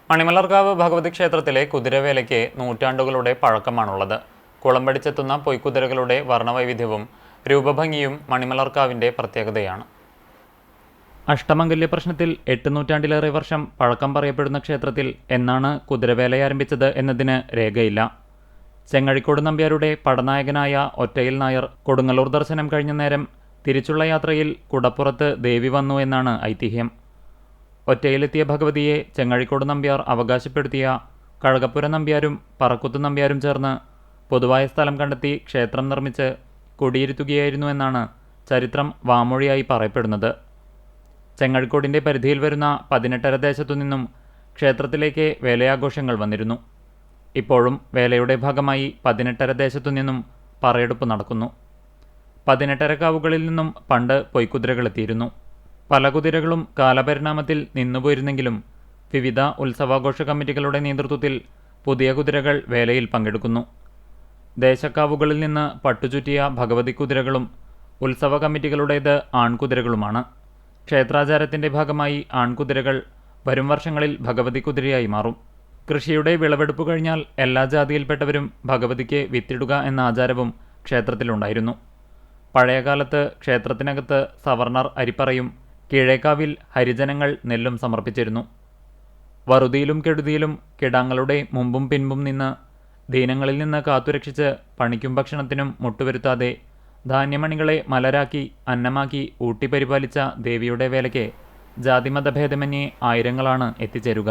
മണിമലർക്കാവ് ഭഗവതി ക്ഷേത്രത്തിലെ കുതിരവേലയ്ക്ക് നൂറ്റാണ്ടുകളുടെ പഴക്കമാണുള്ളത്. കുളമ്പടിച്ചെത്തുന്ന പൊയ്ക്കുതിരകളുടെ വർണ്ണവൈവിധ്യവും രൂപഭംഗിയും മണിമലർക്കാവിൻ്റെ പ്രത്യേകതയാണ്. അഷ്ടമംഗല്യ പ്രശ്നത്തിൽ 8 നൂറ്റാണ്ടിലേറെ വർഷം പഴക്കം പറയപ്പെടുന്ന ക്ഷേത്രത്തിൽ എന്നാണ് കുതിരവേല ആരംഭിച്ചത് എന്നതിന് രേഖയില്ല. ചെങ്ങഴിക്കോട് നമ്പ്യാരുടെ പടനായകനായ ഒറ്റയിൽ നായർ കൊടുങ്ങല്ലൂർ ദർശനം കഴിഞ്ഞ നേരം തിരിച്ചുള്ള യാത്രയിൽ കുടപ്പുറത്ത് ദേവി വന്നു എന്നാണ് ഐതിഹ്യം. ഒറ്റയിലെത്തിയ ഭഗവതിയെ ചെങ്ങഴിക്കോട് നമ്പ്യാർ അവകാശപ്പെടുത്തിയ കഴകപ്പുര നമ്പ്യാരും പറക്കുത്ത് നമ്പ്യാരും ചേർന്ന് പൊതുവായ സ്ഥലം കണ്ടെത്തി ക്ഷേത്രം നിർമ്മിച്ച് കുടിയിരുത്തുകയായിരുന്നു എന്നാണ് ചരിത്രം വാമൊഴിയായി പറയപ്പെടുന്നത്. ചെങ്ങഴിക്കോടിൻ്റെ പരിധിയിൽ വരുന്ന 18 ദേശത്തു നിന്നും ക്ഷേത്രത്തിലേക്ക് വേലയാഘോഷങ്ങൾ വന്നിരുന്നു. ഇപ്പോഴും വേലയുടെ ഭാഗമായി 18 ദേശത്തു നിന്നും പറയെടുപ്പ് നടക്കുന്നു. 18 കാവുകളിൽ നിന്നും പണ്ട് പൊയ്ക്കുതിരകളെത്തിയിരുന്നു. പല കുതിരകളും കാലപരിണാമത്തിൽ നിന്നുപോയിരുന്നെങ്കിലും വിവിധ ഉത്സവാഘോഷ കമ്മിറ്റികളുടെ നേതൃത്വത്തിൽ പുതിയ കുതിരകൾ വേലയിൽ പങ്കെടുക്കുന്നു. ദേശക്കാവുകളിൽ നിന്ന് പട്ടുചുറ്റിയ ഭഗവതി കുതിരകളും ഉത്സവ കമ്മിറ്റികളുടേത് ആൺകുതിരകളുമാണ്. ക്ഷേത്രാചാരത്തിൻ്റെ ഭാഗമായി ആൺകുതിരകൾ വരും വർഷങ്ങളിൽ ഭഗവതി കുതിരയായി മാറും. കൃഷിയുടെ വിളവെടുപ്പ് കഴിഞ്ഞാൽ എല്ലാ ജാതിയിൽപ്പെട്ടവരും ഭഗവതിക്ക് വിത്തിടുക എന്ന ആചാരവും ക്ഷേത്രത്തിലുണ്ടായിരുന്നു. പഴയകാലത്ത് ക്ഷേത്രത്തിനകത്ത് സവർണർ അരിപ്പറയും കീഴേക്കാവിൽ ഹരിജനങ്ങൾ നെല്ലും സമർപ്പിച്ചിരുന്നു. വറുതിയിലും കെടുതിയിലും കിടാങ്ങളുടെ മുമ്പും പിൻപും നിന്ന് ദീനങ്ങളിൽ നിന്ന് കാത്തുരക്ഷിച്ച് പണിക്കും ഭക്ഷണത്തിനും മുട്ടുവരുത്താതെ ധാന്യമണികളെ മലരാക്കി അന്നമാക്കി ഊട്ടിപ്പരിപാലിച്ച ദേവിയുടെ വേലയ്ക്ക് ജാതിമതഭേദമന്യേ ആയിരങ്ങളാണ് എത്തിച്ചേരുക.